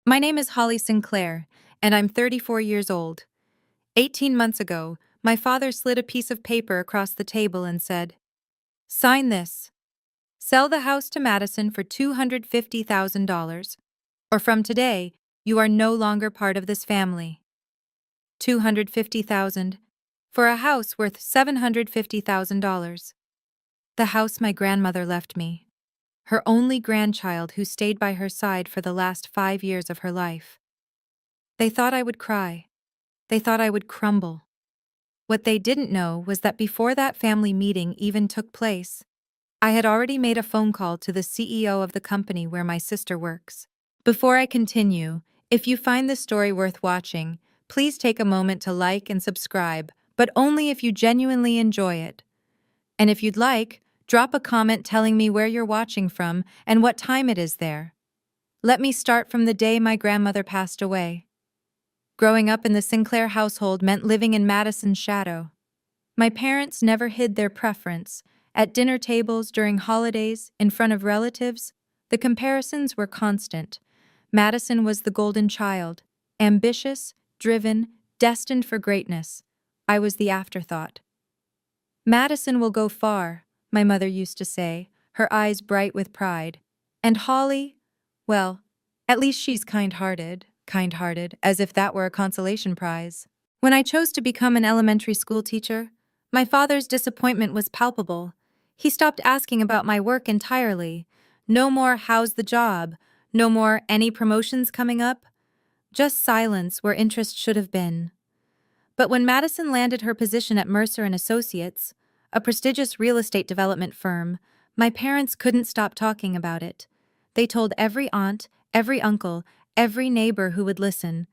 My name is Holly Sinclair, and I'm 34 years old. 18 months ago, my father slid a piece of paper across the table and said, "Sign this. Sell the house to Madison for $250,000, or from today, you are no longer part of this family." 250,000 for a house worth $750,000. The house my grandmother left me, her only grandchild who stayed by her side for the last 5 years of her life. They thought I would cry. They thought I would crumble. What they didn't know was that before that family meeting even took place, I had already made a phone call to the CEO of the company where my sister works. Before I continue, if you find this story worth watching, please take a moment to like and subscribe, but only if you genuinely enjoy it. And if you'd like, drop a comment telling me where you're watching from and what time it is there. Let me start from the day my grandmother passed away. Growing up in the Sinclair household meant living in Madison's shadow. My parents never hid their preference. At dinner tables, during holidays, in front of relatives, the comparisons were constant. Madison was the golden child, ambitious, driven, destined for greatness. I was the afterthought. "Madison will go far," my mother used to say, her eyes bright with pride. "And Holly, well, at least she's kind-hearted, as if that were a consolation prize." When I chose to become an elementary school teacher, my father's disappointment was palpable. He stopped asking about my work entirely. No more "how's the job?" No more "any promotions coming up?" Just silence where interest should have been. But when Madison landed her position at Mercer and Associates, a prestigious real estate development firm, my parents couldn't stop talking about it. They told every aunt, every uncle, every neighbor who would listen.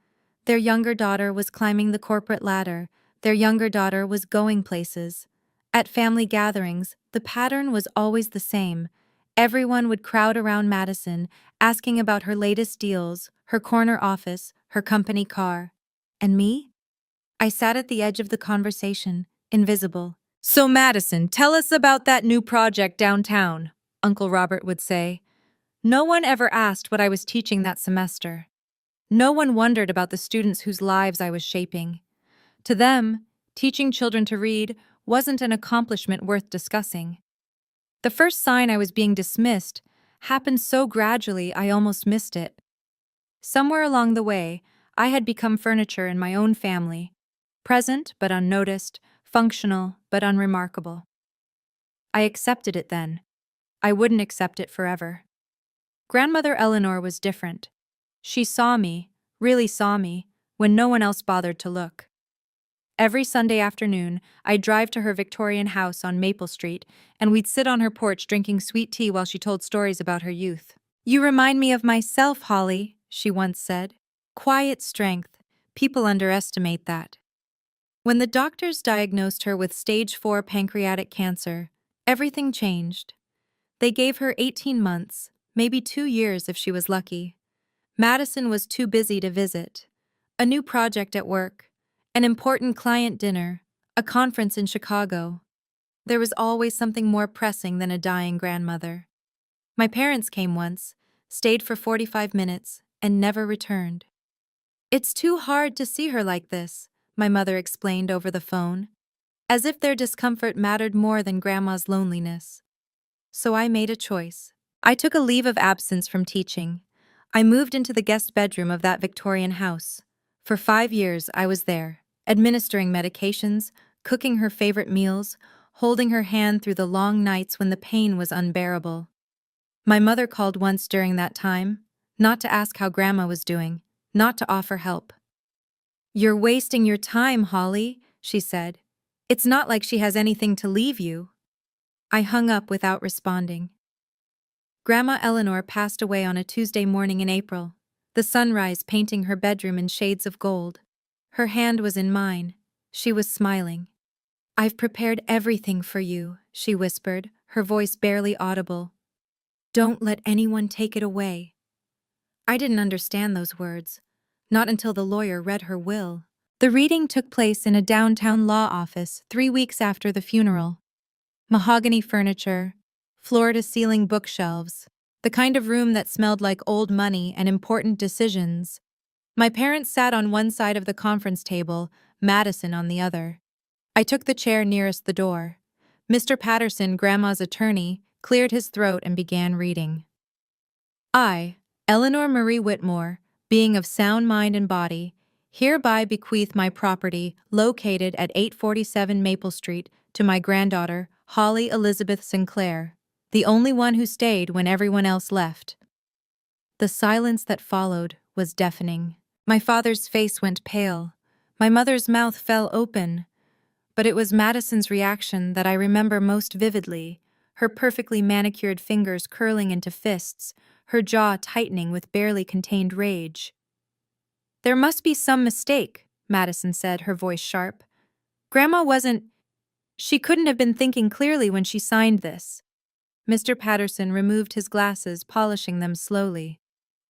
Their younger daughter was climbing the corporate ladder. Their younger daughter was going places. At family gatherings, the pattern was always the same. Everyone would crowd around Madison, asking about her latest deals, her corner office, her company car. And me? I sat at the edge of the conversation, invisible. "So Madison, tell us about that new project downtown," Uncle Robert would say. No one ever asked what I was teaching that semester. No one wondered about the students whose lives I was shaping. To them, teaching children to read wasn't an accomplishment worth discussing. The first sign I was being dismissed happened so gradually I almost missed it. Somewhere along the way, I had become furniture in my own family, present but unnoticed, functional but unremarkable. I accepted it then. I wouldn't accept it forever. Grandmother Eleanor was different. She saw me, really saw me, when no one else bothered to look. Every Sunday afternoon, I'd drive to her Victorian house on Maple Street, and we'd sit on her porch drinking sweet tea while she told stories about her youth. "You remind me of myself, Holly," she once said. Quiet strength. People underestimate that. When the doctors diagnosed her with stage 4 pancreatic cancer, everything changed. They gave her 18 months, maybe 2 years if she was lucky. Madison was too busy to visit. A new project at work, an important client dinner, a conference in Chicago. There was always something more pressing than a dying grandmother. My parents came once, stayed for 45 minutes, and never returned. "It's too hard to see her like this," my mother explained over the phone, as if their discomfort mattered more than Grandma's loneliness. So I made a choice. I took a leave of absence from teaching. I moved into the guest bedroom of that Victorian house. For 5 years, I was there, administering medications, cooking her favorite meals, holding her hand through the long nights when the pain was unbearable. My mother called once during that time, not to ask how Grandma was doing, not to offer help. "You're wasting your time, Holly," she said. "It's not like she has anything to leave you." I hung up without responding. Grandma Eleanor passed away on a Tuesday morning in April, the sunrise painting her bedroom in shades of gold. Her hand was in mine. She was smiling. "I've prepared everything for you," she whispered, her voice barely audible. "Don't let anyone take it away." I didn't understand those words, not until the lawyer read her will. The reading took place in a downtown law office 3 weeks after the funeral. Mahogany furniture, floor-to-ceiling bookshelves, the kind of room that smelled like old money and important decisions. My parents sat on one side of the conference table, Madison on the other. I took the chair nearest the door. Mr. Patterson, Grandma's attorney, cleared his throat and began reading. I, Eleanor Marie Whitmore, being of sound mind and body, hereby bequeath my property located at 847 Maple Street to my granddaughter, Holly Elizabeth Sinclair, the only one who stayed when everyone else left. The silence that followed was deafening. My father's face went pale. My mother's mouth fell open. But it was Madison's reaction that I remember most vividly, her perfectly manicured fingers curling into fists, her jaw tightening with barely contained rage. "There must be some mistake," Madison said, her voice sharp. "Grandma she couldn't have been thinking clearly when she signed this." Mr. Patterson removed his glasses, polishing them slowly.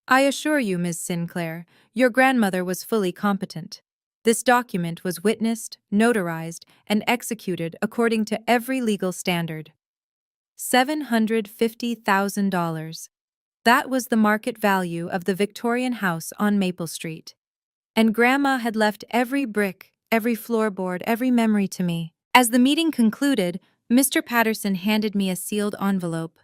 "I assure you, Ms. Sinclair, your grandmother was fully competent. This document was witnessed, notarized, and executed according to every legal standard. $750,000. That was the market value of the Victorian house on Maple Street. And Grandma had left every brick, every floorboard, every memory to me." As the meeting concluded, Mr. Patterson handed me a sealed envelope.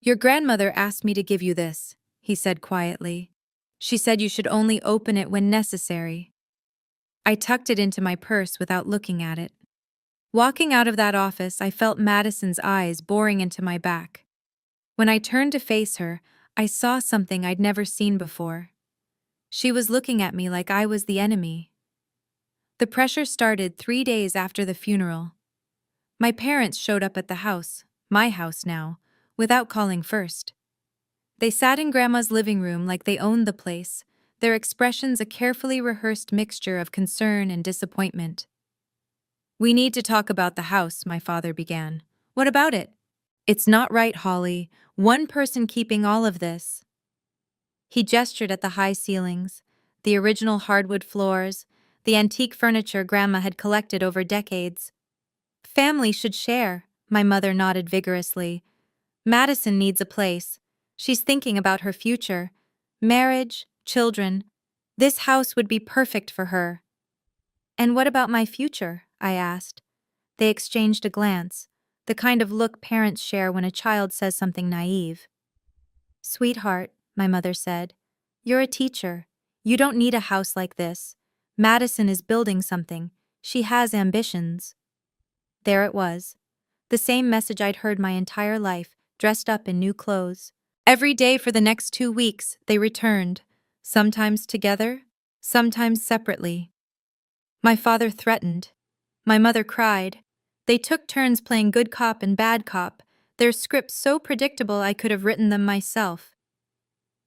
"Your grandmother asked me to give you this," he said quietly. "She said you should only open it when necessary." I tucked it into my purse without looking at it. Walking out of that office, I felt Madison's eyes boring into my back. When I turned to face her, I saw something I'd never seen before. She was looking at me like I was the enemy. The pressure started 3 days after the funeral. My parents showed up at the house, my house now, without calling first. They sat in Grandma's living room like they owned the place, their expressions a carefully rehearsed mixture of concern and disappointment. "We need to talk about the house," my father began. "What about it?" "It's not right, Holly. One person keeping all of this." He gestured at the high ceilings, the original hardwood floors, the antique furniture Grandma had collected over decades. "Family should share," my mother nodded vigorously. "Madison needs a place. She's thinking about her future. Marriage, children. This house would be perfect for her." "And what about my future?" I asked. They exchanged a glance, the kind of look parents share when a child says something naive. "Sweetheart," my mother said, "you're a teacher. You don't need a house like this. Madison is building something. She has ambitions." There it was. The same message I'd heard my entire life, dressed up in new clothes. Every day for the next 2 weeks, they returned, sometimes together, sometimes separately. My father threatened. My mother cried. They took turns playing good cop and bad cop, their scripts so predictable I could have written them myself.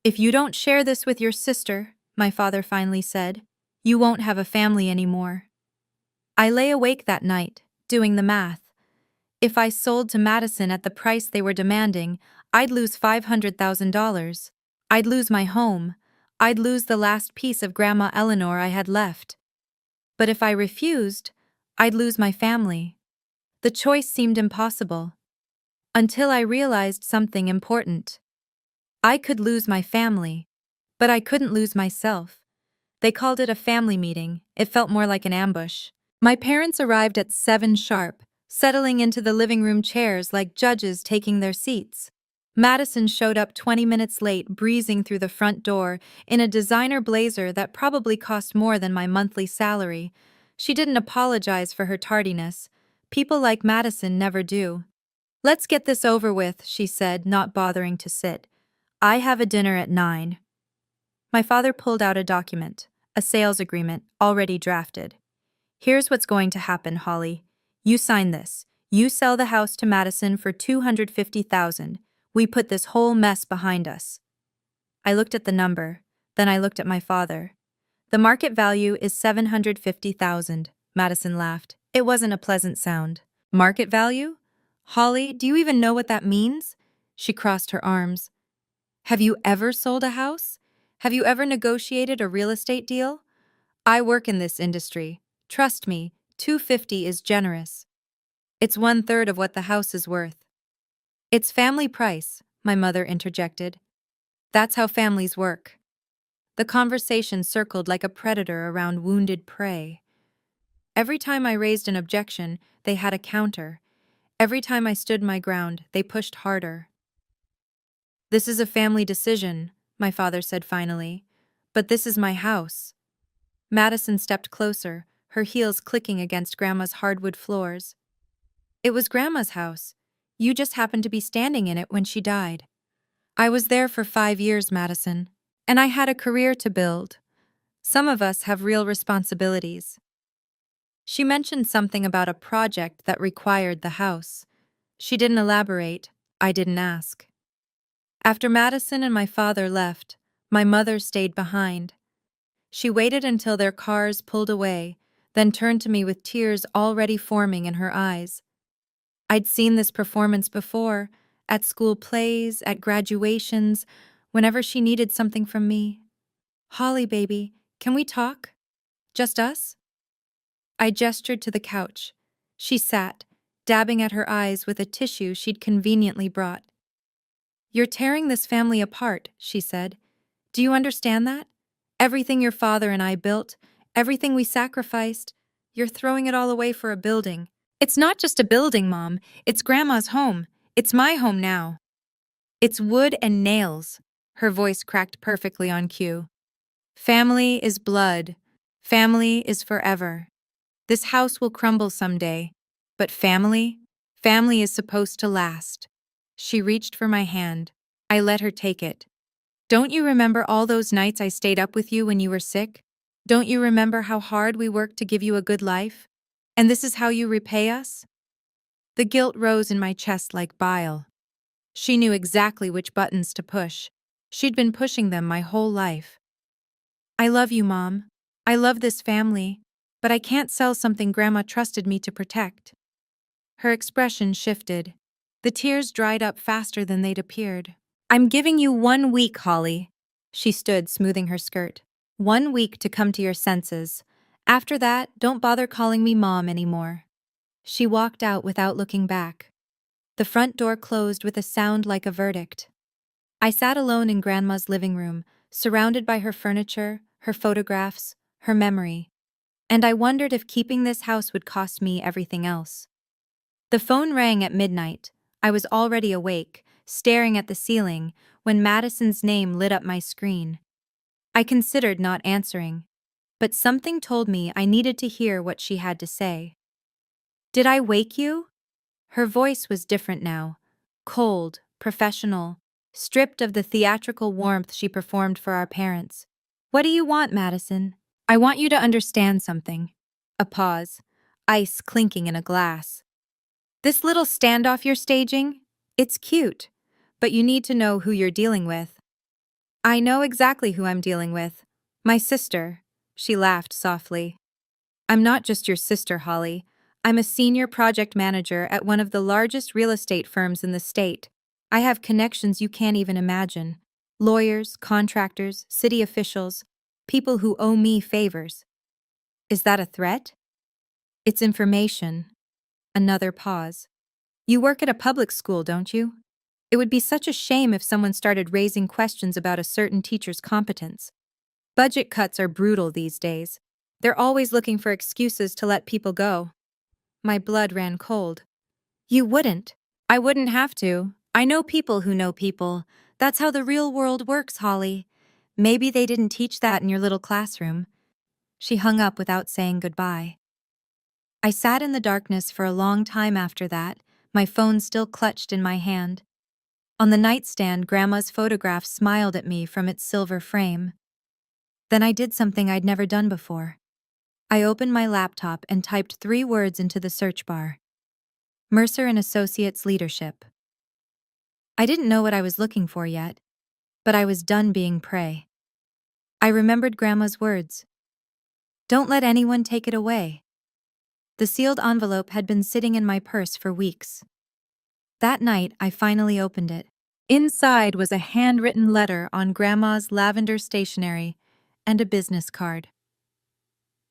"If you don't share this with your sister," my father finally said, "you won't have a family anymore." I lay awake that night, doing the math. If I sold to Madison at the price they were demanding, I'd lose $500,000. I'd lose my home. I'd lose the last piece of Grandma Eleanor I had left. But if I refused, I'd lose my family. The choice seemed impossible. Until I realized something important. I could lose my family, but I couldn't lose myself. They called it a family meeting. It felt more like an ambush. My parents arrived at 7 sharp, settling into the living room chairs like judges taking their seats. Madison showed up 20 minutes late, breezing through the front door in a designer blazer that probably cost more than my monthly salary. She didn't apologize for her tardiness. People like Madison never do. "Let's get this over with," she said, not bothering to sit. "I have a dinner at 9. My father pulled out a document, a sales agreement, already drafted. "Here's what's going to happen, Holly. You sign this. You sell the house to Madison for $250,000. We put this whole mess behind us." I looked at the number, then I looked at my father. "The market value is $750,000, Madison laughed. It wasn't a pleasant sound. "Market value? Holly, do you even know what that means?" She crossed her arms. "Have you ever sold a house? Have you ever negotiated a real estate deal? I work in this industry. Trust me, $250 is generous. It's 1/3 of what the house is worth." "It's family price," my mother interjected. That's how families work. The conversation circled like a predator around wounded prey. Every time I raised an objection, they had a counter. Every time I stood my ground, they pushed harder. This is a family decision, my father said finally. But this is my house. Madison stepped closer, her heels clicking against Grandma's hardwood floors. It was Grandma's house. You just happened to be standing in it when she died. I was there for 5 years, Madison. And I had a career to build. Some of us have real responsibilities. She mentioned something about a project that required the house. She didn't elaborate. I didn't ask. After Madison and my father left, my mother stayed behind. She waited until their cars pulled away, then turned to me with tears already forming in her eyes. I'd seen this performance before, at school plays, at graduations, whenever she needed something from me. Holly, baby, can we talk? Just us? I gestured to the couch. She sat, dabbing at her eyes with a tissue she'd conveniently brought. You're tearing this family apart, she said. Do you understand that? Everything your father and I built, everything we sacrificed, you're throwing it all away for a building. It's not just a building, Mom. It's Grandma's home. It's my home now. It's wood and nails. Her voice cracked perfectly on cue. Family is blood. Family is forever. This house will crumble someday. But family is supposed to last. She reached for my hand. I let her take it. Don't you remember all those nights I stayed up with you when you were sick? Don't you remember how hard we worked to give you a good life? And this is how you repay us? The guilt rose in my chest like bile. She knew exactly which buttons to push. She'd been pushing them my whole life. I love you, Mom. I love this family, but I can't sell something Grandma trusted me to protect. Her expression shifted. The tears dried up faster than they'd appeared. I'm giving you 1 week, Holly. She stood, smoothing her skirt. 1 week to come to your senses. After that, don't bother calling me Mom anymore. She walked out without looking back. The front door closed with a sound like a verdict. I sat alone in Grandma's living room, surrounded by her furniture, her photographs, her memory. And I wondered if keeping this house would cost me everything else. The phone rang at midnight. I was already awake, staring at the ceiling, when Madison's name lit up my screen. I considered not answering, but something told me I needed to hear what she had to say. Did I wake you? Her voice was different now, cold, professional, stripped of the theatrical warmth she performed for our parents. What do you want, Madison? I want you to understand something. A pause, ice clinking in a glass. This little standoff you're staging? It's cute, but you need to know who you're dealing with. I know exactly who I'm dealing with. My sister. She laughed softly. I'm not just your sister, Holly. I'm a senior project manager at one of the largest real estate firms in the state. I have connections you can't even imagine. Lawyers, contractors, city officials, people who owe me favors. Is that a threat? It's information. Another pause. You work at a public school, don't you? It would be such a shame if someone started raising questions about a certain teacher's competence. Budget cuts are brutal these days. They're always looking for excuses to let people go. My blood ran cold. You wouldn't. I wouldn't have to. I know people who know people. That's how the real world works, Holly. Maybe they didn't teach that in your little classroom. She hung up without saying goodbye. I sat in the darkness for a long time after that, my phone still clutched in my hand. On the nightstand, Grandma's photograph smiled at me from its silver frame. Then I did something I'd never done before. I opened my laptop and typed 3 words into the search bar. Mercer and Associates Leadership. I didn't know what I was looking for yet, but I was done being prey. I remembered Grandma's words. Don't let anyone take it away. The sealed envelope had been sitting in my purse for weeks. That night, I finally opened it. Inside was a handwritten letter on Grandma's lavender stationery and a business card.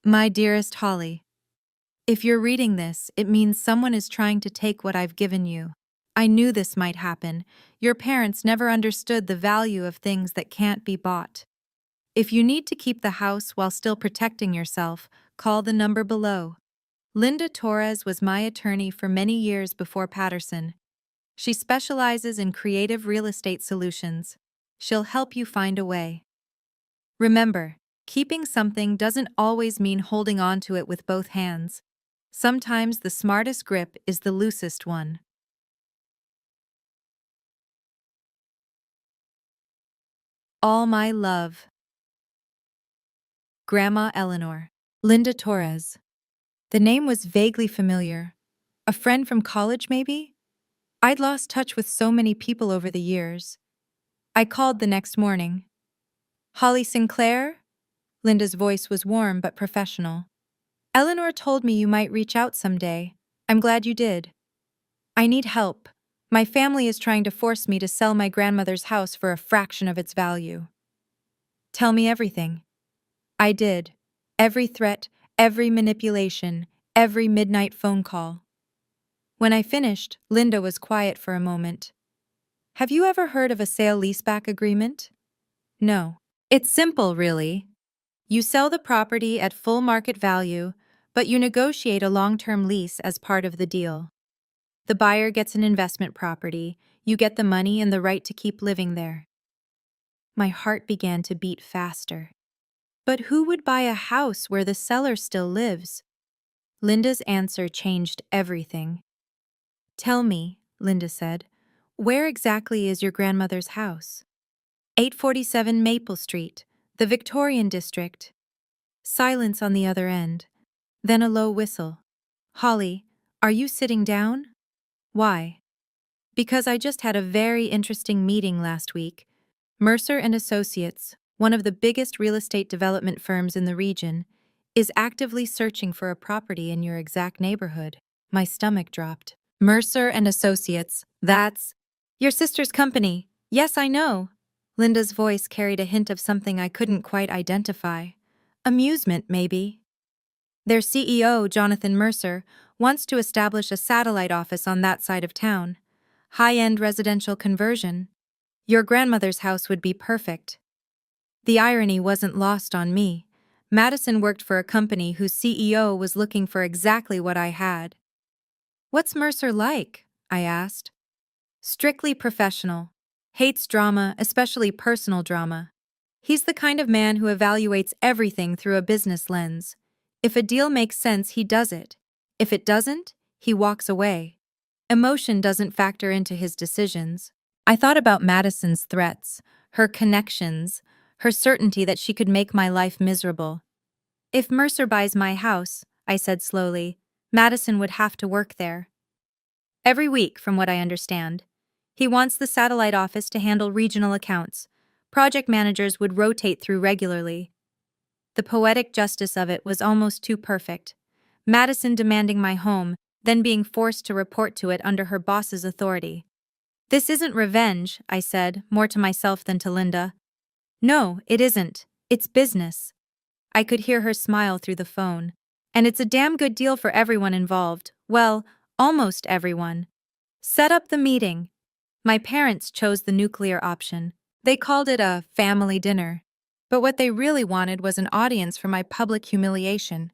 My dearest Holly, if you're reading this, it means someone is trying to take what I've given you. I knew this might happen. Your parents never understood the value of things that can't be bought. If you need to keep the house while still protecting yourself, call the number below. Linda Torres was my attorney for many years before Patterson. She specializes in creative real estate solutions. She'll help you find a way. Remember, keeping something doesn't always mean holding on to it with both hands. Sometimes the smartest grip is the loosest one. All my love. Grandma Eleanor. Linda Torres. The name was vaguely familiar. A friend from college, maybe? I'd lost touch with so many people over the years. I called the next morning. Holly Sinclair? Linda's voice was warm but professional. Eleanor told me you might reach out someday. I'm glad you did. I need help. My family is trying to force me to sell my grandmother's house for a fraction of its value. Tell me everything. I did. Every threat, every manipulation, every midnight phone call. When I finished, Linda was quiet for a moment. Have you ever heard of a sale-leaseback agreement? No. It's simple, really. You sell the property at full market value, but you negotiate a long-term lease as part of the deal. The buyer gets an investment property, you get the money and the right to keep living there. My heart began to beat faster. But who would buy a house where the seller still lives? Linda's answer changed everything. Tell me, Linda said, where exactly is your grandmother's house? 847 Maple Street, the Victorian district. Silence on the other end. Then a low whistle. Holly, are you sitting down? Why? Because I just had a very interesting meeting last week. Mercer and Associates, one of the biggest real estate development firms in the region, is actively searching for a property in your exact neighborhood. My stomach dropped. Mercer and Associates, that's your sister's company. Yes, I know. Linda's voice carried a hint of something I couldn't quite identify. Amusement, maybe. Their CEO, Jonathan Mercer, wants to establish a satellite office on that side of town. High-end residential conversion. Your grandmother's house would be perfect. The irony wasn't lost on me. Madison worked for a company whose CEO was looking for exactly what I had. What's Mercer like? I asked. Strictly professional. Hates drama, especially personal drama. He's the kind of man who evaluates everything through a business lens. If a deal makes sense, he does it. If it doesn't, he walks away. Emotion doesn't factor into his decisions. I thought about Madison's threats, her connections, her certainty that she could make my life miserable. If Mercer buys my house, I said slowly, Madison would have to work there. Every week, from what I understand. He wants the satellite office to handle regional accounts. Project managers would rotate through regularly. The poetic justice of it was almost too perfect. Madison demanding my home, then being forced to report to it under her boss's authority. This isn't revenge, I said, more to myself than to Linda. No, it isn't. It's business. I could hear her smile through the phone. And it's a damn good deal for everyone involved. Well, almost everyone. Set up the meeting. My parents chose the nuclear option. They called it a family dinner. But what they really wanted was an audience for my public humiliation.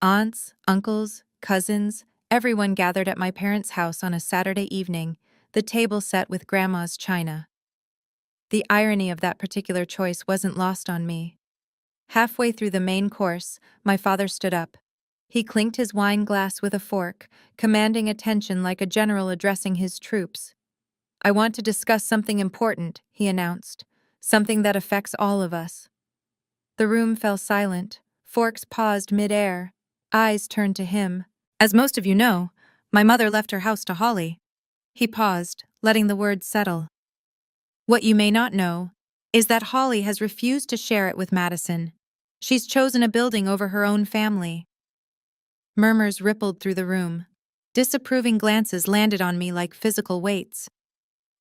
Aunts, uncles, cousins, everyone gathered at my parents' house on a Saturday evening, the table set with Grandma's china. The irony of that particular choice wasn't lost on me. Halfway through the main course, my father stood up. He clinked his wine glass with a fork, commanding attention like a general addressing his troops. I want to discuss something important, he announced, something that affects all of us. The room fell silent, forks paused mid-air, eyes turned to him. As most of you know, my mother left her house to Holly. He paused, letting the words settle. What you may not know is that Holly has refused to share it with Madison. She's chosen a building over her own family. Murmurs rippled through the room. Disapproving glances landed on me like physical weights.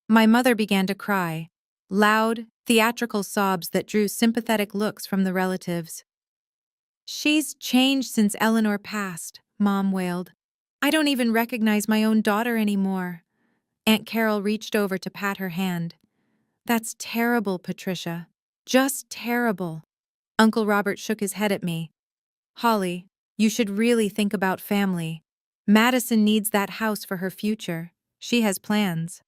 My mother began to cry, loud, theatrical sobs that drew sympathetic looks from the relatives. She's changed since Eleanor passed, Mom wailed. I don't even recognize my own daughter anymore. Aunt Carol reached over to pat her hand. That's terrible, Patricia. Just terrible. Uncle Robert shook his head at me. Holly, you should really think about family. Madison needs that house for her future. She has plans.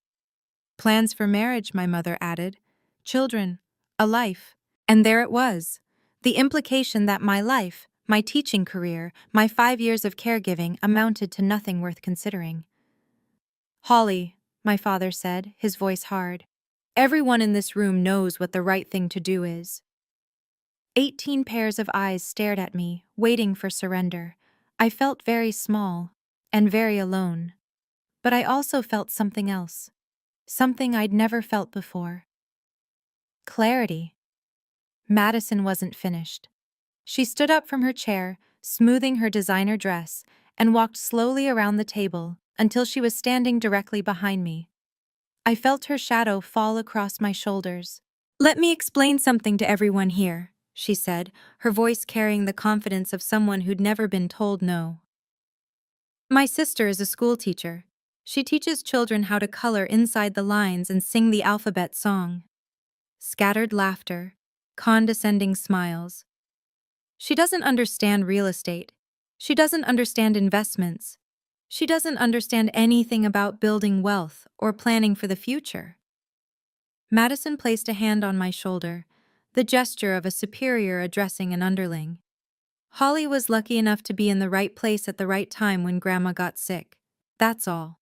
Plans for marriage, my mother added. Children. A life. And there it was. The implication that my life, my teaching career, my 5 years of caregiving amounted to nothing worth considering. Holly, my father said, his voice hard. Everyone in this room knows what the right thing to do is. 18 pairs of eyes stared at me, waiting for surrender. I felt very small and very alone. But I also felt something else. Something I'd never felt before. Clarity. Madison wasn't finished. She stood up from her chair, smoothing her designer dress, and walked slowly around the table until she was standing directly behind me. I felt her shadow fall across my shoulders. Let me explain something to everyone here, she said, her voice carrying the confidence of someone who'd never been told no. My sister is a school teacher. She teaches children how to color inside the lines and sing the alphabet song. Scattered laughter, condescending smiles. She doesn't understand real estate. She doesn't understand investments. She doesn't understand anything about building wealth or planning for the future. Madison placed a hand on my shoulder, the gesture of a superior addressing an underling. Holly was lucky enough to be in the right place at the right time when Grandma got sick. That's all.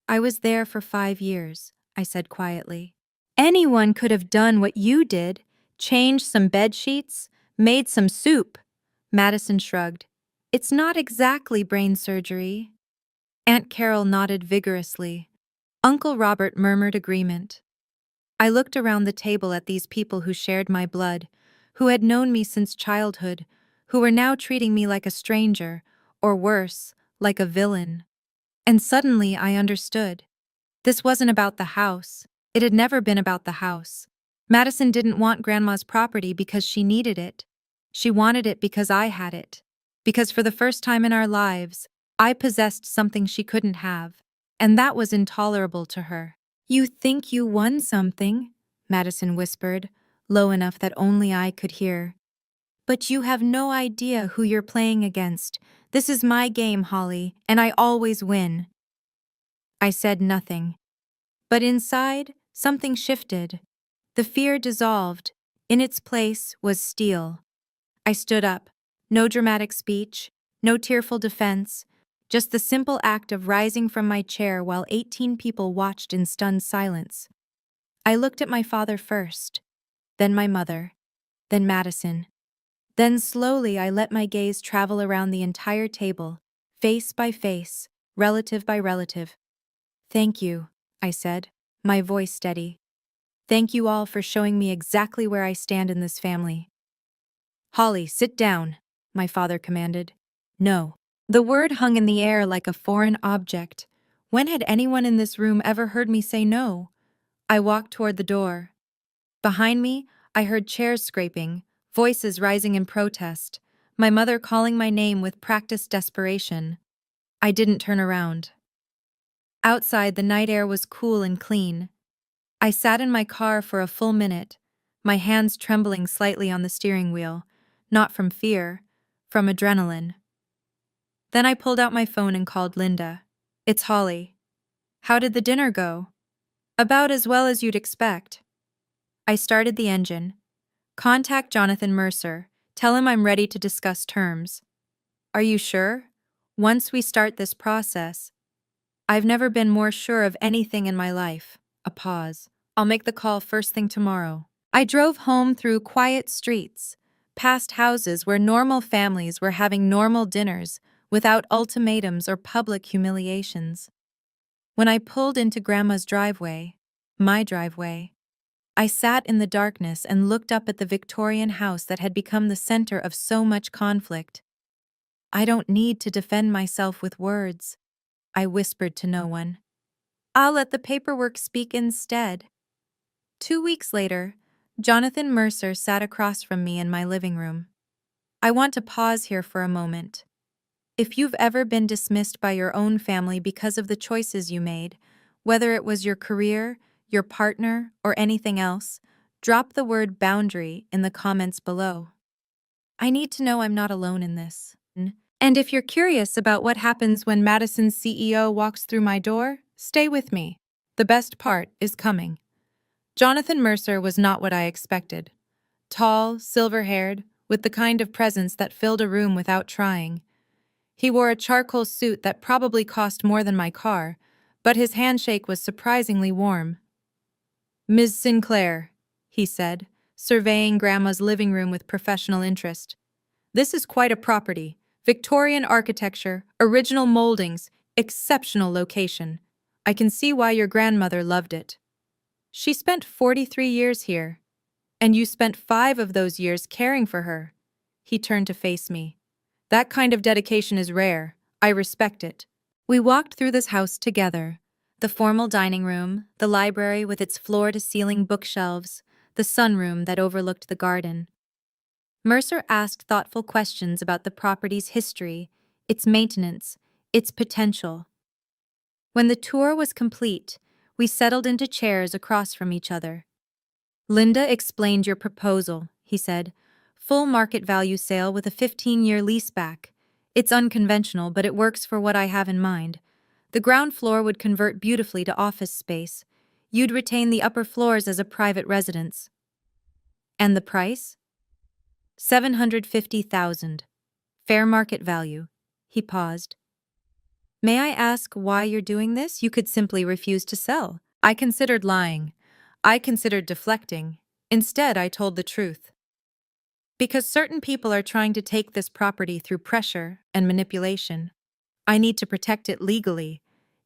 I was there for 5 years, I said quietly. Anyone could have done what you did, changed some bed sheets, made some soup. Madison shrugged. It's not exactly brain surgery. Aunt Carol nodded vigorously. Uncle Robert murmured agreement. I looked around the table at these people who shared my blood, who had known me since childhood, who were now treating me like a stranger, or worse, like a villain. And suddenly I understood. This wasn't about the house. It had never been about the house. Madison didn't want Grandma's property because she needed it. She wanted it because I had it. Because for the first time in our lives, I possessed something she couldn't have. And that was intolerable to her. You think you won something, Madison whispered, low enough that only I could hear. But you have no idea who you're playing against. This is my game, Holly, and I always win. I said nothing. But inside, something shifted. The fear dissolved. In its place was steel. I stood up. No dramatic speech, no tearful defense, just the simple act of rising from my chair while 18 people watched in stunned silence. I looked at my father first, then my mother, then Madison. Then slowly I let my gaze travel around the entire table, face by face, relative by relative. Thank you, I said, my voice steady. Thank you all for showing me exactly where I stand in this family. Holly, sit down, my father commanded. No. The word hung in the air like a foreign object. When had anyone in this room ever heard me say no? I walked toward the door. Behind me, I heard chairs scraping, voices rising in protest, my mother calling my name with practiced desperation. I didn't turn around. Outside, the night air was cool and clean. I sat in my car for a full minute, my hands trembling slightly on the steering wheel, not from fear, from adrenaline. Then I pulled out my phone and called Linda. It's Holly. How did the dinner go? About as well as you'd expect. I started the engine. Contact Jonathan Mercer. Tell him I'm ready to discuss terms. Are you sure? Once we start this process. I've never been more sure of anything in my life. A pause. I'll make the call first thing tomorrow. I drove home through quiet streets, past houses where normal families were having normal dinners without ultimatums or public humiliations. When I pulled into Grandma's driveway, my driveway, I sat in the darkness and looked up at the Victorian house that had become the center of so much conflict. I don't need to defend myself with words, I whispered to no one. I'll let the paperwork speak instead. 2 weeks later, Jonathan Mercer sat across from me in my living room. I want to pause here for a moment. If you've ever been dismissed by your own family because of the choices you made, Whether it was your career, your partner, or anything else, drop the word boundary in the comments below. I need to know I'm not alone in this. And if you're curious about what happens when Madison's CEO walks through my door, stay with me. The best part is coming. Jonathan Mercer was not what I expected. Tall, silver-haired, with the kind of presence that filled a room without trying. He wore a charcoal suit that probably cost more than my car, but his handshake was surprisingly warm. "Ms. Sinclair," he said, surveying Grandma's living room with professional interest. "This is quite a property. Victorian architecture, original moldings, exceptional location. I can see why your grandmother loved it. She spent 43 years here, and you spent 5 of those years caring for her." He turned to face me. "That kind of dedication is rare. I respect it." We walked through this house together. The formal dining room, the library with its floor-to-ceiling bookshelves, the sunroom that overlooked the garden. Mercer asked thoughtful questions about the property's history, its maintenance, its potential. When the tour was complete, we settled into chairs across from each other. "Linda explained your proposal," he said. "Full market value sale with a 15-year leaseback. It's unconventional, but it works for what I have in mind. The ground floor would convert beautifully to office space. You'd retain the upper floors as a private residence." "And the price?" $750,000. Fair market value. He paused. "May I ask why you're doing this? You could simply refuse to sell." I considered lying. I considered deflecting. Instead, I told the truth. "Because certain people are trying to take this property through pressure and manipulation. I need to protect it legally,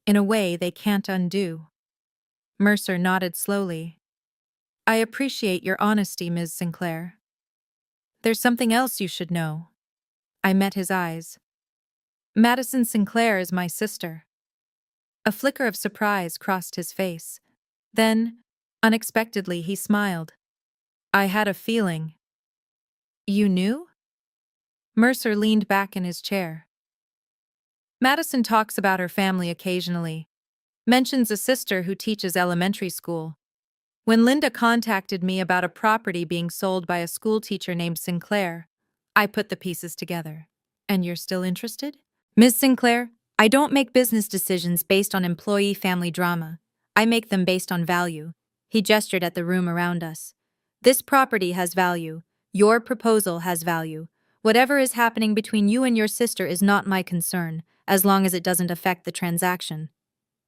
in a way they can't undo." Mercer nodded slowly. "I appreciate your honesty, Ms. Sinclair. There's something else you should know." I met his eyes. "Madison Sinclair is my sister." A flicker of surprise crossed his face. Then, unexpectedly, he smiled. "I had a feeling." "You knew?" Mercer leaned back in his chair. "Madison talks about her family occasionally. Mentions a sister who teaches elementary school. When Linda contacted me about a property being sold by a schoolteacher named Sinclair, I put the pieces together." "And you're still interested?" "Ms. Sinclair, I don't make business decisions based on employee family drama. I make them based on value." He gestured at the room around us. "This property has value. Your proposal has value. Whatever is happening between you and your sister is not my concern, as long as it doesn't affect the transaction."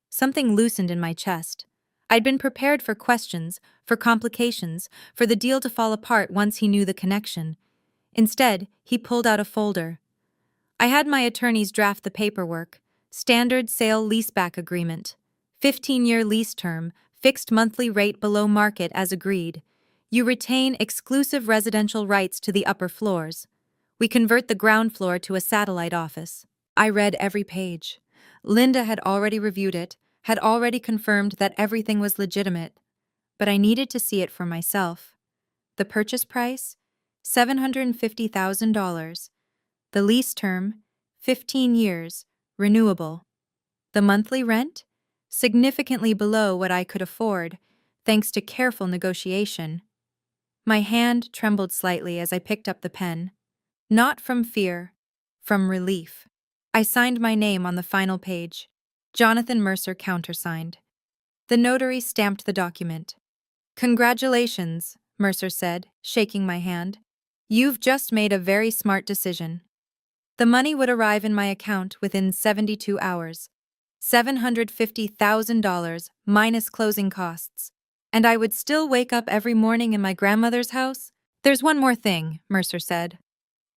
Something loosened in my chest. I'd been prepared for questions, for complications, for the deal to fall apart once he knew the connection. Instead, he pulled out a folder. I had my attorneys draft the paperwork. Standard sale leaseback agreement. 15-year lease term, fixed monthly rate below market as agreed. You retain exclusive residential rights to the upper floors. We convert the ground floor to a satellite office. I read every page. Linda had already reviewed it, had already confirmed that everything was legitimate. But I needed to see it for myself. The purchase price? $750,000. The lease term? 15 years, renewable. The monthly rent? Significantly below what I could afford, thanks to careful negotiation. My hand trembled slightly as I picked up the pen. Not from fear, from relief. I signed my name on the final page. Jonathan Mercer countersigned. The notary stamped the document. "Congratulations," Mercer said, shaking my hand. "You've just made a very smart decision." The money would arrive in my account within 72 hours. $750,000 minus closing costs. And I would still wake up every morning in my grandmother's house? "There's one more thing," Mercer said.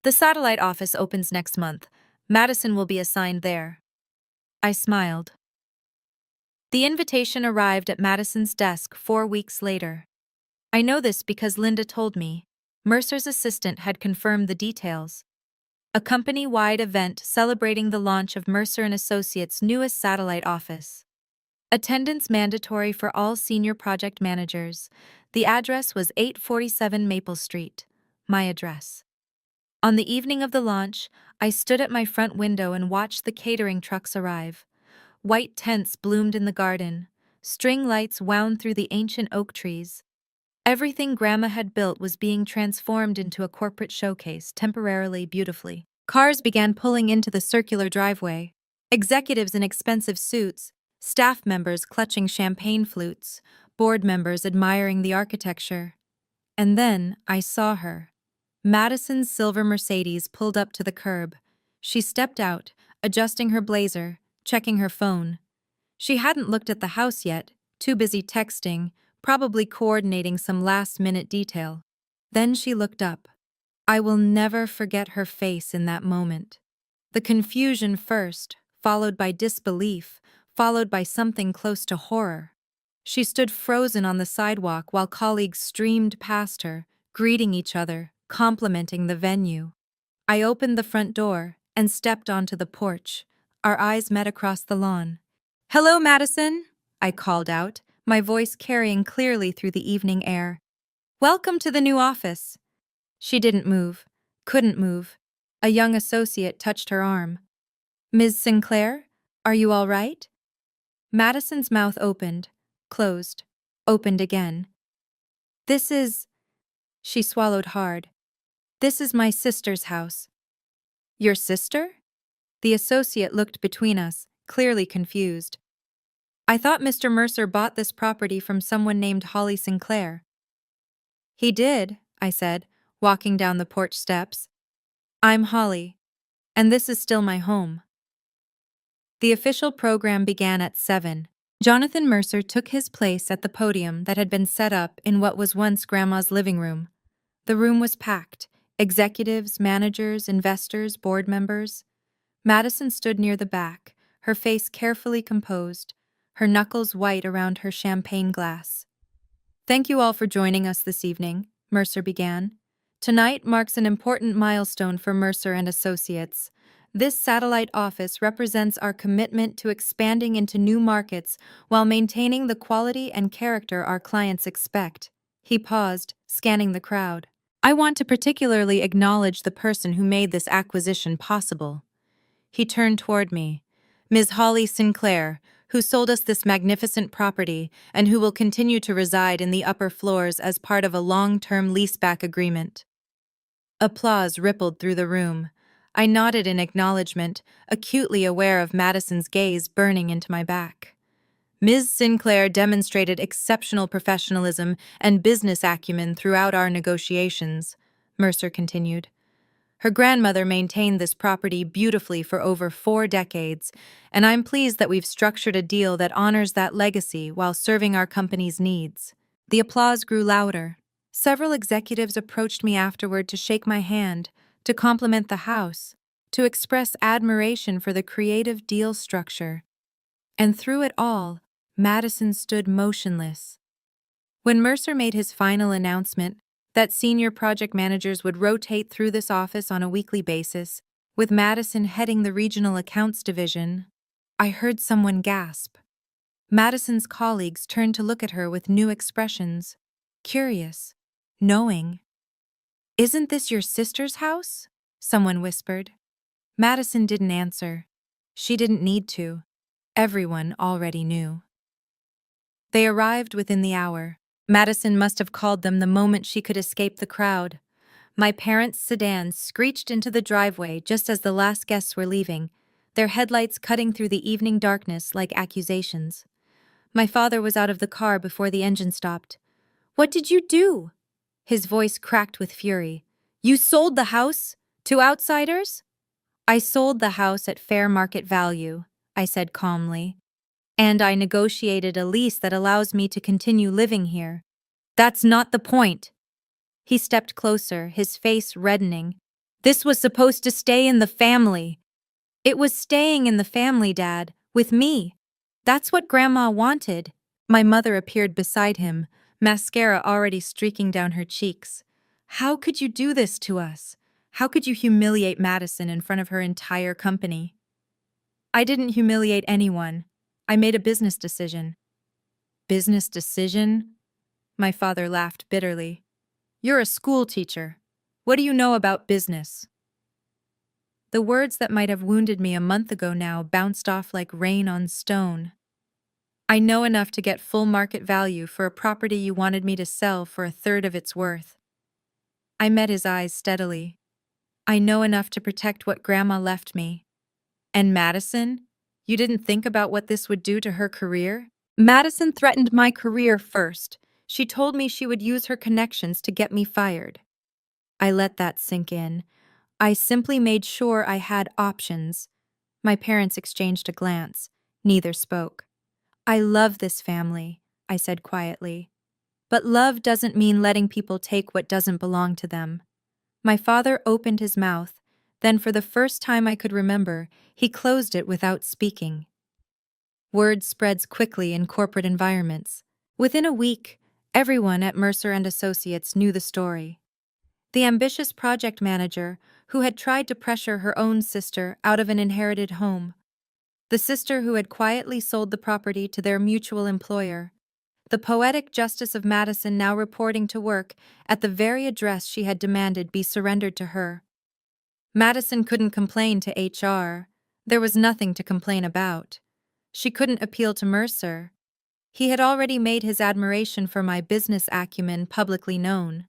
"The satellite office opens next month. Madison will be assigned there." I smiled. The invitation arrived at Madison's desk 4 weeks later. I know this because Linda told me. Mercer's assistant had confirmed the details. A company-wide event celebrating the launch of Mercer & Associates' newest satellite office. Attendance mandatory for all senior project managers. The address was 847 Maple Street, my address. On the evening of the launch, I stood at my front window and watched the catering trucks arrive. White tents bloomed in the garden. String lights wound through the ancient oak trees. Everything Grandma had built was being transformed into a corporate showcase, temporarily beautifully. Cars began pulling into the circular driveway. Executives in expensive suits, staff members clutching champagne flutes, board members admiring the architecture. And then I saw her. Madison's silver Mercedes pulled up to the curb. She stepped out, adjusting her blazer, checking her phone. She hadn't looked at the house yet, too busy texting, probably coordinating some last-minute detail. Then she looked up. I will never forget her face in that moment. The confusion first, followed by disbelief, followed by something close to horror. She stood frozen on the sidewalk while colleagues streamed past her, greeting each other, complimenting the venue. I opened the front door and stepped onto the porch. Our eyes met across the lawn. "Hello, Madison," I called out, my voice carrying clearly through the evening air. "Welcome to the new office." She didn't move, couldn't move. A young associate touched her arm. "Ms. Sinclair, are you all right?" Madison's mouth opened, closed, opened again. "This is—" She swallowed hard. "This is my sister's house." "Your sister?" The associate looked between us, clearly confused. "I thought Mr. Mercer bought this property from someone named Holly Sinclair." "He did," I said, walking down the porch steps. "I'm Holly, and this is still my home." The official program began at 7. Jonathan Mercer took his place at the podium that had been set up in what was once Grandma's living room. The room was packed. Executives, managers, investors, board members. Madison stood near the back, her face carefully composed, her knuckles white around her champagne glass. "Thank you all for joining us this evening," Mercer began. "Tonight marks an important milestone for Mercer and Associates. This satellite office represents our commitment to expanding into new markets while maintaining the quality and character our clients expect." He paused, scanning the crowd. "I want to particularly acknowledge the person who made this acquisition possible." He turned toward me. "Ms. Holly Sinclair, who sold us this magnificent property and who will continue to reside in the upper floors as part of a long-term leaseback agreement." Applause rippled through the room. I nodded in acknowledgement, acutely aware of Madison's gaze burning into my back. "Ms. Sinclair demonstrated exceptional professionalism and business acumen throughout our negotiations," Mercer continued. "Her grandmother maintained this property beautifully for over 4 decades, and I'm pleased that we've structured a deal that honors that legacy while serving our company's needs." The applause grew louder. Several executives approached me afterward to shake my hand, to compliment the house, to express admiration for the creative deal structure. And through it all, Madison stood motionless. When Mercer made his final announcement that senior project managers would rotate through this office on a weekly basis, with Madison heading the regional accounts division, I heard someone gasp. Madison's colleagues turned to look at her with new expressions, curious, knowing. "Isn't this your sister's house?" someone whispered. Madison didn't answer. She didn't need to. Everyone already knew. They arrived within the hour. Madison must have called them the moment she could escape the crowd. My parents' sedan screeched into the driveway just as the last guests were leaving, their headlights cutting through the evening darkness like accusations. My father was out of the car before the engine stopped. "What did you do?" His voice cracked with fury. "You sold the house? To outsiders?" "I sold the house at fair market value," I said calmly. "And I negotiated a lease that allows me to continue living here." "That's not the point." He stepped closer, his face reddening. "This was supposed to stay in the family." "It was staying in the family, Dad, with me. That's what Grandma wanted." My mother appeared beside him, mascara already streaking down her cheeks. "How could you do this to us? How could you humiliate Madison in front of her entire company?" "I didn't humiliate anyone. I made a business decision." "Business decision?" My father laughed bitterly. "You're a school teacher. What do you know about business?" The words that might have wounded me a month ago now bounced off like rain on stone. I know enough to get full market value for a property you wanted me to sell for a third of its worth. I met his eyes steadily. I know enough to protect what Grandma left me. And Madison? You didn't think about what this would do to her career? Madison threatened my career first. She told me she would use her connections to get me fired. I let that sink in. I simply made sure I had options. My parents exchanged a glance. Neither spoke. I love this family, I said quietly. But love doesn't mean letting people take what doesn't belong to them. My father opened his mouth, then for the first time I could remember, he closed it without speaking. Word spreads quickly in corporate environments. Within a week, everyone at Mercer and Associates knew the story. The ambitious project manager, who had tried to pressure her own sister out of an inherited home. The sister who had quietly sold the property to their mutual employer. The poetic justice of Madison now reporting to work at the very address she had demanded be surrendered to her. Madison couldn't complain to HR. There was nothing to complain about. She couldn't appeal to Mercer. He had already made his admiration for my business acumen publicly known.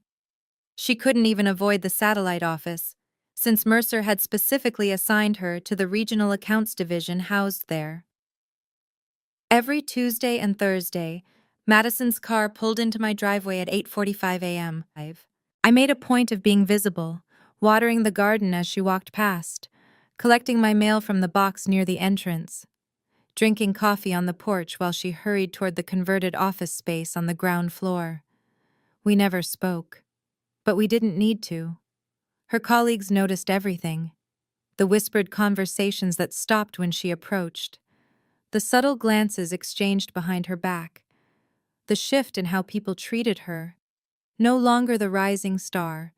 She couldn't even avoid the satellite office, since Mercer had specifically assigned her to the regional accounts division housed there. Every Tuesday and Thursday, Madison's car pulled into my driveway at 8:45 a.m. I made a point of being visible, watering the garden as she walked past, collecting my mail from the box near the entrance, drinking coffee on the porch while she hurried toward the converted office space on the ground floor. We never spoke, but we didn't need to. Her colleagues noticed everything. The whispered conversations that stopped when she approached. The subtle glances exchanged behind her back. The shift in how people treated her. No longer the rising star,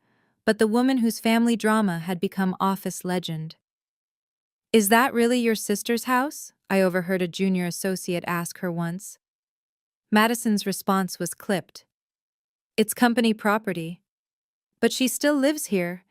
but the woman whose family drama had become office legend. "Is that really your sister's house?" I overheard a junior associate ask her once. Madison's response was clipped. "It's company property. But she still lives here.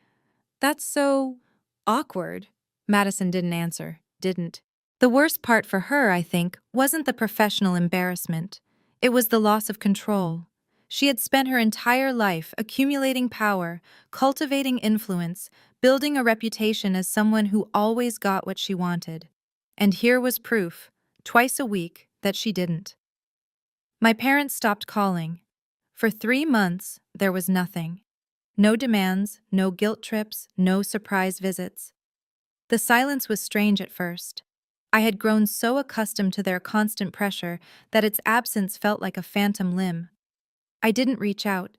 That's so awkward." Madison didn't answer, didn't. The worst part for her, I think, wasn't the professional embarrassment. It was the loss of control. She had spent her entire life accumulating power, cultivating influence, building a reputation as someone who always got what she wanted. And here was proof, twice a week, that she didn't. My parents stopped calling. For 3 months, there was nothing. No demands, no guilt trips, no surprise visits. The silence was strange at first. I had grown so accustomed to their constant pressure that its absence felt like a phantom limb. I didn't reach out.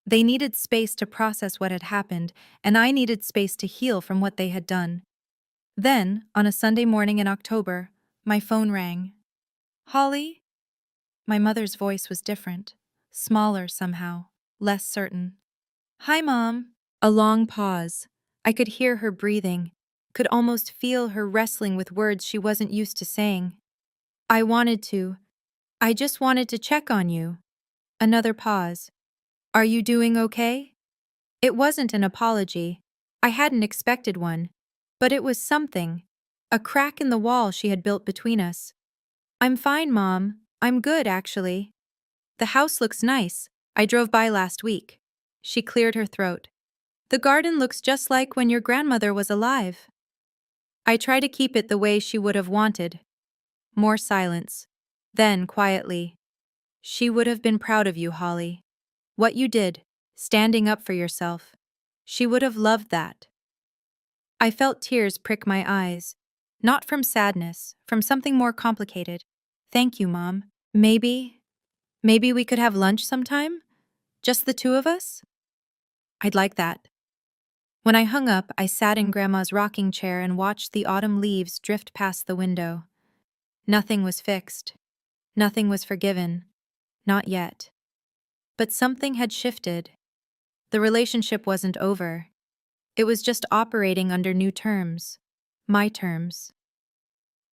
They needed space to process what had happened, and I needed space to heal from what they had done. Then, on a Sunday morning in October, my phone rang. "Holly?" My mother's voice was different, smaller somehow, less certain. "Hi, Mom." A long pause. I could hear her breathing, could almost feel her wrestling with words she wasn't used to saying. I just wanted to check on you." Another pause. "Are you doing okay?" It wasn't an apology. I hadn't expected one. But it was something. A crack in the wall she had built between us. "I'm fine, Mom. I'm good, actually. The house looks nice. I drove by last week." She cleared her throat. "The garden looks just like when your grandmother was alive." I try to keep it the way she would have wanted. More silence. Then, quietly, "She would have been proud of you, Holly. What you did, standing up for yourself. She would have loved that." I felt tears prick my eyes. Not from sadness, from something more complicated. "Thank you, Mom. Maybe we could have lunch sometime? Just the two of us?" "I'd like that." When I hung up, I sat in Grandma's rocking chair and watched the autumn leaves drift past the window. Nothing was fixed. Nothing was forgiven. Not yet. But something had shifted. The relationship wasn't over. It was just operating under new terms. My terms.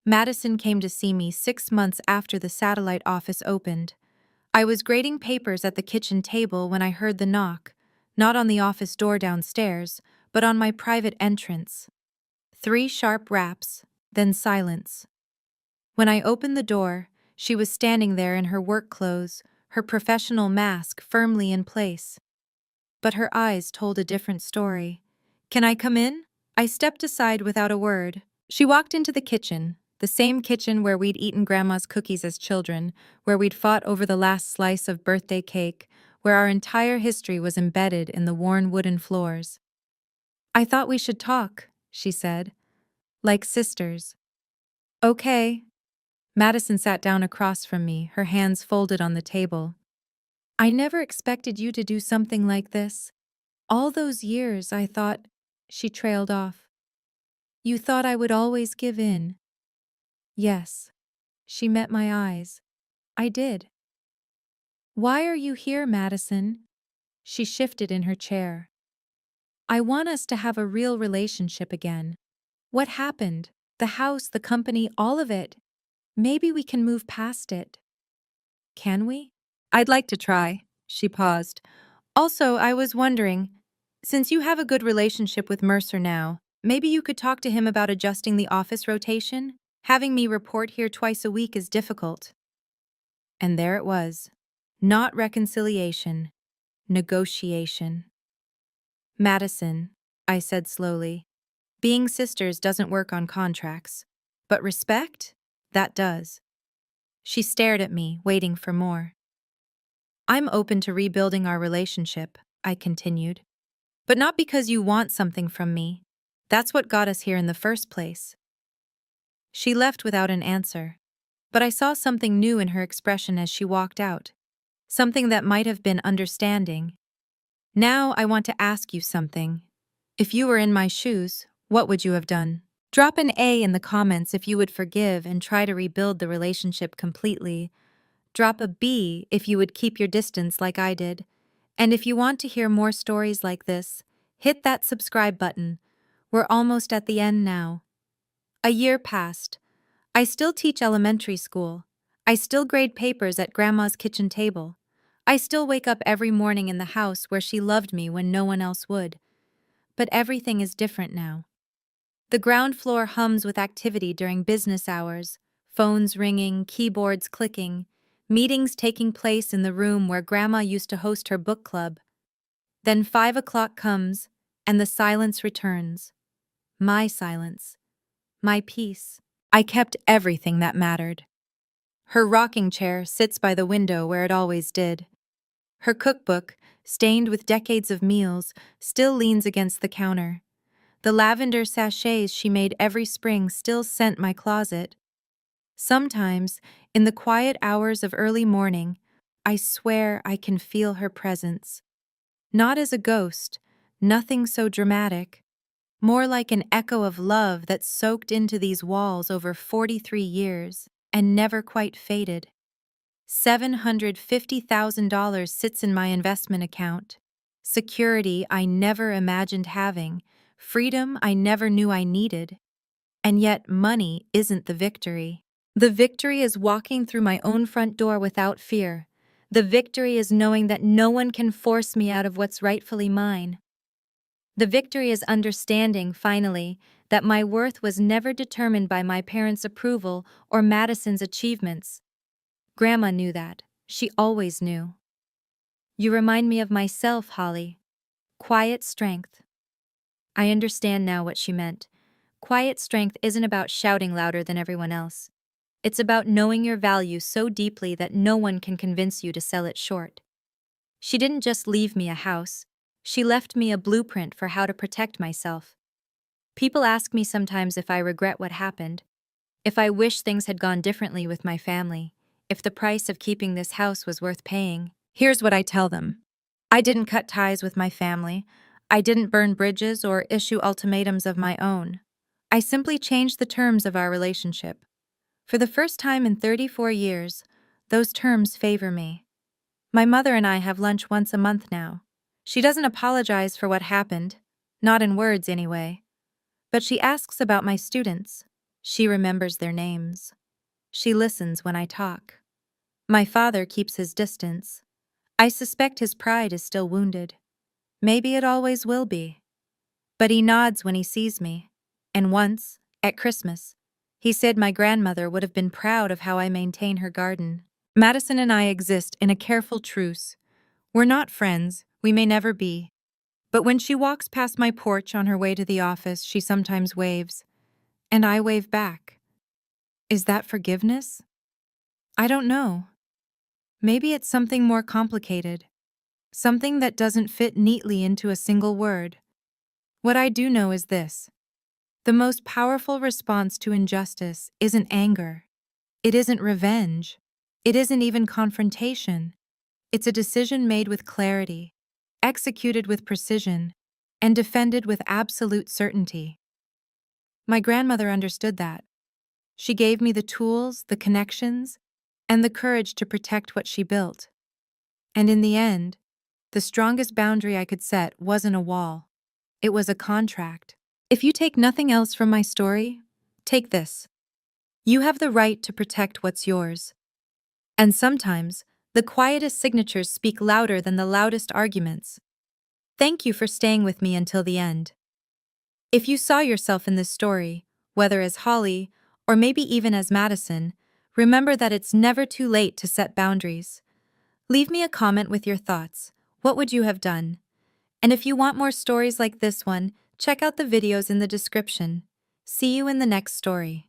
Madison came to see me 6 months after the satellite office opened. I was grading papers at the kitchen table when I heard the knock, not on the office door downstairs, but on my private entrance. 3 sharp raps, then silence. When I opened the door, She was standing there in her work clothes, her professional mask firmly in place. But her eyes told a different story. "Can I come in?" I stepped aside without a word. She walked into the kitchen, the same kitchen where we'd eaten Grandma's cookies as children, where we'd fought over the last slice of birthday cake, where our entire history was embedded in the worn wooden floors. "I thought we should talk," she said. "Like sisters." "Okay." Madison sat down across from me, her hands folded on the table. "I never expected you to do something like this. All those years, I thought—" She trailed off. "You thought I would always give in." Yes. She met my eyes. I did. "Why are you here, Madison?" She shifted in her chair. "I want us to have a real relationship again. What happened? The house, the company, all of it. Maybe we can move past it." "Can we?" "I'd like to try." She paused. "Also, I was wondering, since you have a good relationship with Mercer now, maybe you could talk to him about adjusting the office rotation? Having me report here twice a week is difficult." And there it was. Not reconciliation, negotiation. "Madison," I said slowly, "being sisters doesn't work on contracts. But respect? That does." She stared at me, waiting for more. "I'm open to rebuilding our relationship," I continued. "But not because you want something from me. That's what got us here in the first place." She left without an answer. But I saw something new in her expression as she walked out. Something that might have been understanding. "Now I want to ask you something. If you were in my shoes, what would you have done?" Drop an A in the comments if you would forgive and try to rebuild the relationship completely. Drop a B if you would keep your distance like I did. And if you want to hear more stories like this, hit that subscribe button. We're almost at the end now. A year passed. I still teach elementary school. I still grade papers at Grandma's kitchen table. I still wake up every morning in the house where she loved me when no one else would. But everything is different now. The ground floor hums with activity during business hours, phones ringing, keyboards clicking, meetings taking place in the room where Grandma used to host her book club. Then 5 o'clock comes, and the silence returns. My silence. My peace. I kept everything that mattered. Her rocking chair sits by the window where it always did. Her cookbook, stained with decades of meals, still leans against the counter. The lavender sachets she made every spring still scent my closet. Sometimes, in the quiet hours of early morning, I swear I can feel her presence. Not as a ghost, nothing so dramatic. More like an echo of love that soaked into these walls over 43 years and never quite faded. $750,000 sits in my investment account. Security I never imagined having, freedom I never knew I needed. And yet money isn't the victory. The victory is walking through my own front door without fear. The victory is knowing that no one can force me out of what's rightfully mine. The victory is understanding, finally, that my worth was never determined by my parents' approval or Madison's achievements. Grandma knew that. She always knew. "You remind me of myself, Holly. Quiet strength." I understand now what she meant. Quiet strength isn't about shouting louder than everyone else. It's about knowing your value so deeply that no one can convince you to sell it short. She didn't just leave me a house. She left me a blueprint for how to protect myself. People ask me sometimes if I regret what happened, if I wish things had gone differently with my family, if the price of keeping this house was worth paying. Here's what I tell them. I didn't cut ties with my family. I didn't burn bridges or issue ultimatums of my own. I simply changed the terms of our relationship. For the first time in 34 years, those terms favor me. My mother and I have lunch once a month now. She doesn't apologize for what happened, not in words anyway. But she asks about my students. She remembers their names. She listens when I talk. My father keeps his distance. I suspect his pride is still wounded. Maybe it always will be. But he nods when he sees me. And once, at Christmas, He said my grandmother would have been proud of how I maintain her garden. Madison and I exist in a careful truce. We're not friends, we may never be. But when she walks past my porch on her way to the office, she sometimes waves. And I wave back. Is that forgiveness? I don't know. Maybe it's something more complicated. Something that doesn't fit neatly into a single word. What I do know is this. The most powerful response to injustice isn't anger. It isn't revenge. It isn't even confrontation. It's a decision made with clarity, executed with precision, and defended with absolute certainty. My grandmother understood that. She gave me the tools, the connections, and the courage to protect what she built. And in the end, the strongest boundary I could set wasn't a wall. It was a contract. If you take nothing else from my story, take this. You have the right to protect what's yours. And sometimes, the quietest signatures speak louder than the loudest arguments. Thank you for staying with me until the end. If you saw yourself in this story, whether as Holly or maybe even as Madison, remember that it's never too late to set boundaries. Leave me a comment with your thoughts. What would you have done? And if you want more stories like this one, check out the videos in the description. See you in the next story.